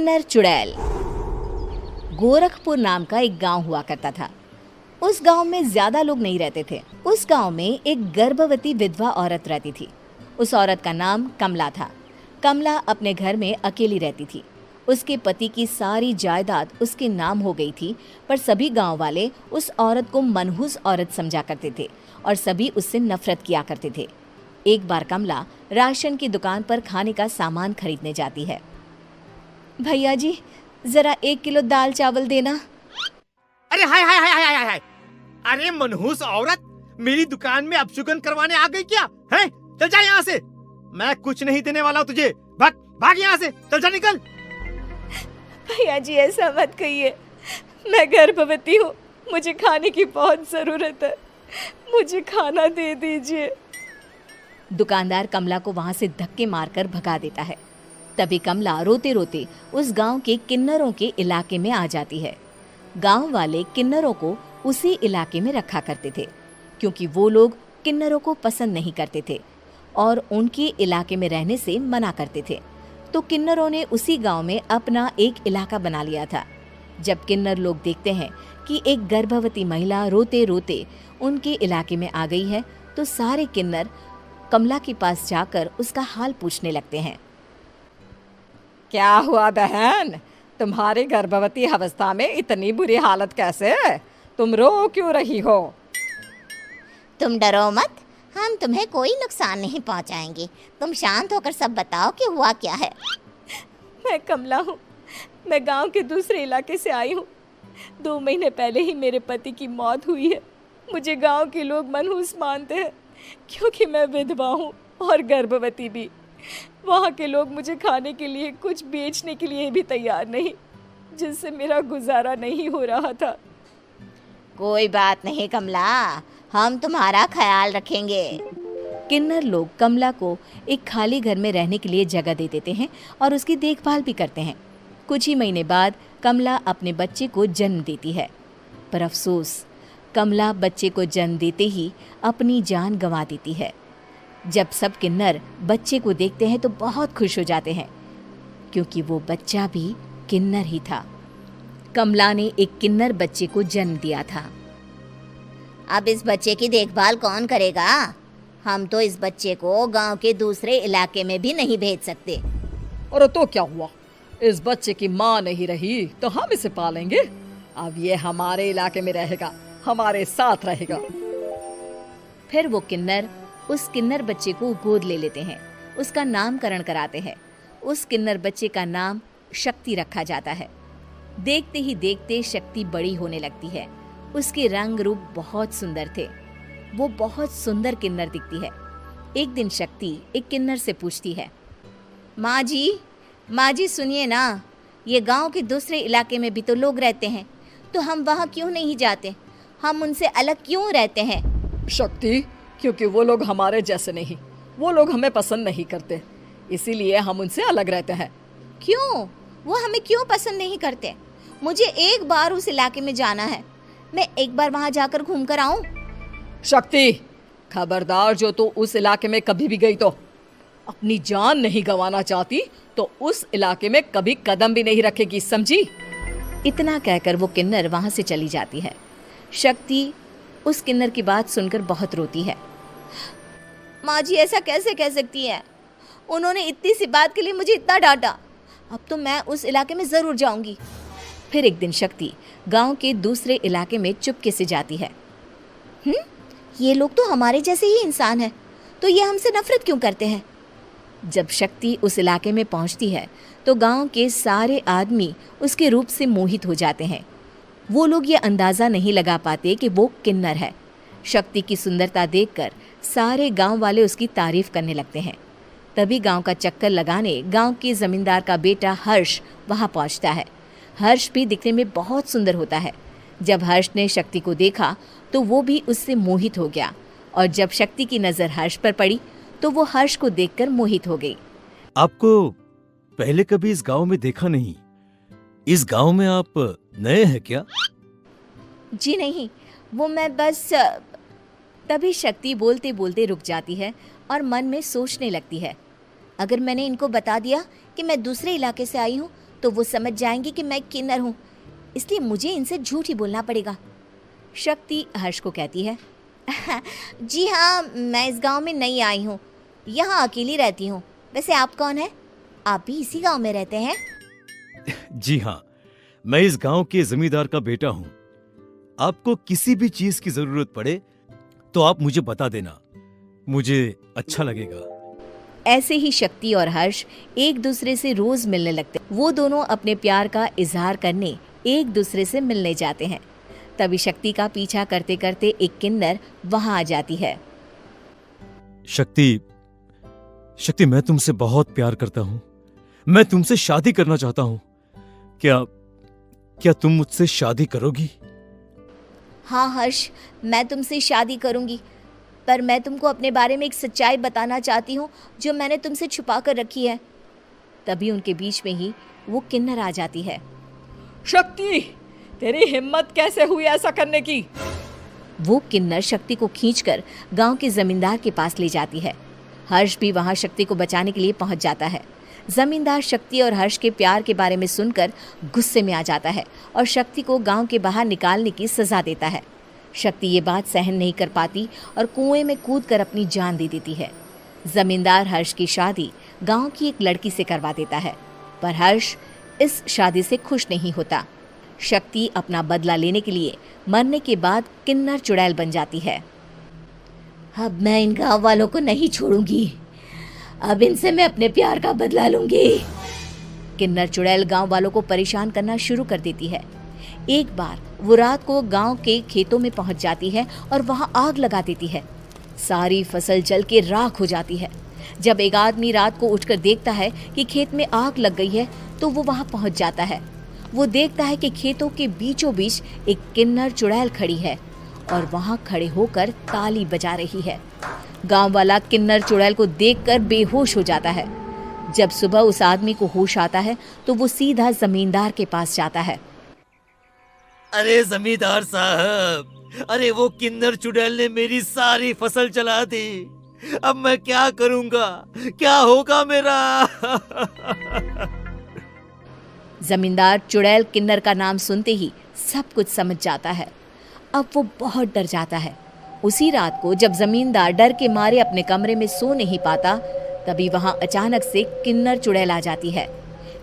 किन्नर चुड़ैल। गोरखपुर नाम का एक गांव हुआ करता था। उस गांव में ज्यादा लोग नहीं रहते थे। उस गांव में एक गर्भवती विधवा औरत रहती थी। उस औरत का नाम कमला था। कमला अपने घर में अकेली रहती थी। उसके पति की सारी जायदाद उसके नाम हो गई थी, पर सभी गांव वाले उस औरत को मनहूस औरत समझा करते थे और सभी उससे नफरत किया करते थे। एक बार कमला राशन की दुकान पर खाने का सामान खरीदने जाती है। भैया जी, जरा 1 किलो दाल चावल देना। अरे हाय हाय हाय हाय हाय हाय! अरे मनहूस औरत, मेरी दुकान में अपशुगन करवाने आ गई क्या? हैं? चल जा यहाँ से। मैं कुछ नहीं देने वाला हूँ तुझे। भाग भाग यहाँ से, चल जा, निकल। भैया जी, ऐसा मत कहिए। मैं गर्भवती हूँ, मुझे खाने की बहुत जरूरत है, मुझे खाना दे दीजिए। दुकानदार कमला को वहां से धक्के मारकर भगा देता है। तभी कमला रोते रोते उस गांव के किन्नरों के इलाके में आ जाती है। गांव वाले किन्नरों को उसी इलाके में रखा करते थे, क्योंकि वो लोग किन्नरों को पसंद नहीं करते थे और उनके इलाके में रहने से मना करते थे। तो किन्नरों ने उसी गांव में अपना एक इलाका बना लिया था। जब किन्नर लोग देखते हैं कि एक गर्भवती महिला रोते रोते उनके इलाके में आ गई है, तो सारे किन्नर कमला के पास जाकर उसका हाल पूछने लगते हैं। क्या हुआ बहन, तुम्हारी गर्भवती अवस्था में इतनी बुरी हालत कैसे? तुम रो क्यों रही हो? तुम डरो मत, हम तुम्हें कोई नुकसान नहीं पहुंचाएंगे। तुम शांत होकर सब बताओ कि हुआ क्या है। मैं कमला हूँ, मैं गांव के दूसरे इलाके से आई हूँ। 2 महीने पहले ही मेरे पति की मौत हुई है। मुझे गांव के लोग मनहूस मानते हैं, क्योंकि मैं विधवा हूँ और गर्भवती भी। वहाँ के लोग मुझे खाने के लिए कुछ बेचने के लिए भी तैयार नहीं, जिससे मेरा गुजारा नहीं हो रहा था। कोई बात नहीं कमला, हम तुम्हारा ख्याल रखेंगे। किन्नर लोग कमला को एक खाली घर में रहने के लिए जगह दे देते हैं और उसकी देखभाल भी करते हैं। कुछ ही महीने बाद कमला अपने बच्चे को जन्म देती है, पर अफसोस, कमला बच्चे को जन्म देते ही अपनी जान गंवा देती है। जब सब किन्नर बच्चे को देखते हैं तो बहुत खुश हो जाते हैं, क्योंकि वो बच्चा भी किन्नर ही था। कमला ने एक किन्नर बच्चे को जन्म दिया था। अब इस बच्चे की देखभाल कौन करेगा? हम तो इस बच्चे को गांव के दूसरे इलाके में भी नहीं भेज सकते। और तो क्या हुआ, इस बच्चे की माँ नहीं रही तो हम इसे पालेंगे। अब ये हमारे इलाके में रहेगा, हमारे साथ रहेगा। फिर वो किन्नर उस किन्नर बच्चे को गोद ले लेते हैं, उसका नामकरण कराते हैं। उस किन्नर बच्चे का नाम शक्ति रखा जाता है। देखते ही देखते शक्ति बड़ी होने लगती है। उसके रंग रूप बहुत सुंदर थे। वो बहुत सुंदर किन्नर दिखती है। एक दिन शक्ति एक किन्नर से पूछती है, माँ जी सुनिए ना, ये गांव के दूसरे इलाके में भी तो लोग रहते हैं, तो हम वहाँ क्यों नहीं जाते? हम उनसे अलग क्यों रहते हैं? शक्ति, क्योंकि वो लोग हमारे जैसे नहीं, वो लोग हमें पसंद नहीं करते, इसीलिए हम उनसे अलग रहते हैं। क्यों? वो हमें क्यों पसंद नहीं करते? मुझे एक बार उस इलाके में जाना है, मैं एक बार वहाँ जाकर घूम कर आऊँ। शक्ति, खबरदार, जो तू उस इलाके में कभी भी गई तो अपनी जान नहीं गंवाना चाहती तो उस इलाके में कभी कदम भी नहीं रखेगी, समझी? इतना कहकर वो किन्नर वहाँ से चली जाती है। शक्ति उस किन्नर की बात सुनकर बहुत रोती है। माँ जी, ऐसा कैसे कह सकती है? उन्होंने इतनी सी बात के लिए मुझे इतना डांटा। अब तो मैं उस इलाके में ज़रूर जाऊंगी। फिर एक दिन शक्ति गांव के दूसरे इलाके में चुपके से जाती है। ये लोग तो हमारे जैसे ही इंसान हैं, तो ये हमसे नफरत क्यों करते हैं? जब शक्ति उस इलाके में पहुंचती है तो गांव के सारे आदमी उसके रूप से मोहित हो जाते हैं। वो लोग ये अंदाज़ा नहीं लगा पाते कि वो किन्नर है। शक्ति की सुंदरता देखकर सारे गांव वाले उसकी तारीफ करने लगते हैं। तभी गांव का चक्कर लगाने गांव के जमींदार का बेटा हर्ष वहां पहुंचता है। हर्ष भी दिखने में बहुत सुंदर होता है। जब हर्ष ने शक्ति को देखा तो वो भी उससे मोहित हो गया, और जब शक्ति की नज़र हर्ष पर पड़ी तो वो हर्ष को देखकर मोहित हो गई। आपको पहले कभी इस गांव में देखा नहीं। इस गांव में आप नए हैं क्या? जी नहीं, वो मैं बस। तभी शक्ति बोलते बोलते रुक जाती है और मन में सोचने लगती है, अगर मैंने इनको बता दिया कि मैं दूसरे इलाके से आई हूँ तो वो समझ जाएंगे कि मैं किन्नर हूँ, इसलिए मुझे इनसे झूठ ही बोलना पड़ेगा। शक्ति हर्ष को कहती है, जी हाँ, मैं इस गांव में नई आई हूँ, यहाँ अकेली रहती हूँ। वैसे आप कौन है? आप भी इसी गांव में रहते हैं? जी हाँ, मैं इस गांव के जमींदार का बेटा हूँ। आपको किसी भी चीज की जरूरत पड़े तो आप मुझे बता देना, मुझे अच्छा लगेगा। ऐसे ही शक्ति और हर्ष एक दूसरे से रोज मिलने लगते। वो दोनों अपने प्यार का इजहार करने एक दूसरे से मिलने जाते हैं। तभी शक्ति का पीछा करते करते एक किन्नर वहां आ जाती है। शक्ति, शक्ति, मैं तुमसे बहुत प्यार करता हूँ। मैं तुमसे शादी करना चाहता हूँ। क्या तुम मुझसे शादी करोगी? हाँ हर्ष, मैं तुमसे शादी करूँगी, पर मैं तुमको अपने बारे में एक सच्चाई बताना चाहती हूँ जो मैंने तुमसे छुपा कर रखी है। तभी उनके बीच में ही वो किन्नर आ जाती है। शक्ति, तेरी हिम्मत कैसे हुई ऐसा करने की? वो किन्नर शक्ति को खींचकर गांव के जमींदार के पास ले जाती है। हर्ष भी वहां शक्ति को बचाने के लिए पहुंच जाता है। जमींदार शक्ति और हर्ष के प्यार के बारे में सुनकर गुस्से में आ जाता है और शक्ति को गांव के बाहर निकालने की सजा देता है। शक्ति ये बात सहन नहीं कर पाती और कुएं में कूदकर अपनी जान दे देती है। जमींदार हर्ष की शादी गांव की एक लड़की से करवा देता है, पर हर्ष इस शादी से खुश नहीं होता। शक्ति अपना बदला लेने के लिए मरने के बाद किन्नर चुड़ैल बन जाती है। अब मैं इन गाँव वालों को नहीं छोड़ूंगी, अब इनसे मैं अपने प्यार का बदला लूंगी। किन्नर चुड़ैल गांव वालों को परेशान करना शुरू कर देती है। एक बार वो रात को गांव के खेतों में पहुंच जाती है और वहां आग लगा देती है। सारी फसल जल के राख हो जाती है। जब एक आदमी रात को उठकर देखता है कि खेत में आग लग गई है तो वो वहां पहुंच जाता है। वो देखता है कि खेतों के बीचों बीच एक किन्नर चुड़ैल खड़ी है और वहां खड़े होकर ताली बजा रही है। गांव वाला किन्नर चुड़ैल को देखकर बेहोश हो जाता है। जब सुबह उस आदमी को होश आता है तो वो सीधा जमींदार के पास जाता है। अरे जमींदार साहब, अरे वो किन्नर चुड़ैल ने मेरी सारी फसल जला दी। अब मैं क्या करूंगा? क्या होगा मेरा? जमींदार चुड़ैल किन्नर का नाम सुनते ही सब कुछ समझ जाता है। अब वो बहुत डर जाता है। उसी रात को जब जमींदार डर के मारे अपने कमरे में सो नहीं पाता, तभी वहां अचानक से किन्नर चुड़ैल आ जाती है।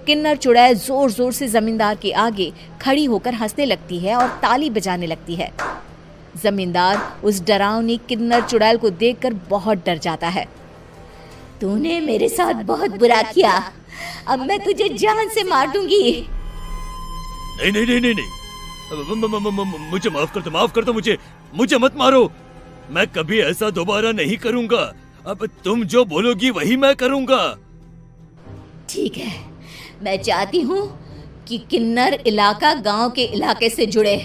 किन्नर चुड़ैल जोर जोर से जमींदार के आगे खड़ी होकर हंसने लगती है और ताली बजाने लगती है। जमींदार उस डरावनी किन्नर चुड़ैल को देखकर बहुत डर जाता है। तूने मेरे साथ बहुत बुरा किया, अब मैं तुझे जान से मार दूंगी। नहीं नहीं नहीं नहीं, नहीं। मुझे माफ कर दो, मुझे मत मारो। मैं कभी ऐसा दोबारा नहीं करूंगा। अब तुम जो बोलोगी वही मैं करूंगा। ठीक है, मैं चाहती हूँ कि किन्नर इलाका गांव के इलाके से जुड़े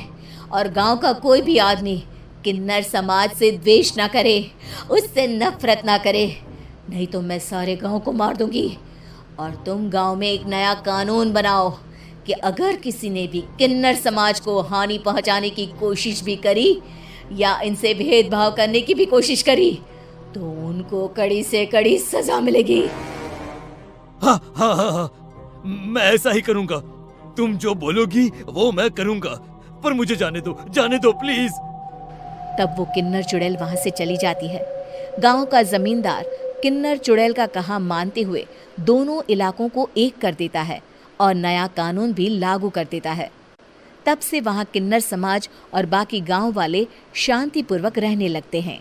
और गांव का कोई भी आदमी किन्नर समाज से द्वेष ना करे, उससे नफरत ना करे, नहीं तो मैं सारे गांव को मार दूंगी। और तुम गांव में एक नया कानून बनाओ कि अगर किसी ने भी किन्नर समाज को हानि पहुंचाने की कोशिश भी करी या इनसे भेदभाव करने की भी कोशिश करी तो उनको कड़ी से कड़ी सजा मिलेगी। हाँ हाँ हाँ हाँ, मैं ऐसा ही करूंगा। तुम जो बोलोगी वो मैं करूंगा, पर मुझे जाने दो प्लीज। तब वो किन्नर चुड़ैल वहां से चली जाती है। गांव का जमींदार किन्नर चुड़ैल का कहा मानते हुए दोनों इलाकों को एक कर देता है और नया कानून भी लागू कर देता है। तब से वहां किन्नर समाज और बाकी गांव वाले शांतिपूर्वक रहने लगते हैं।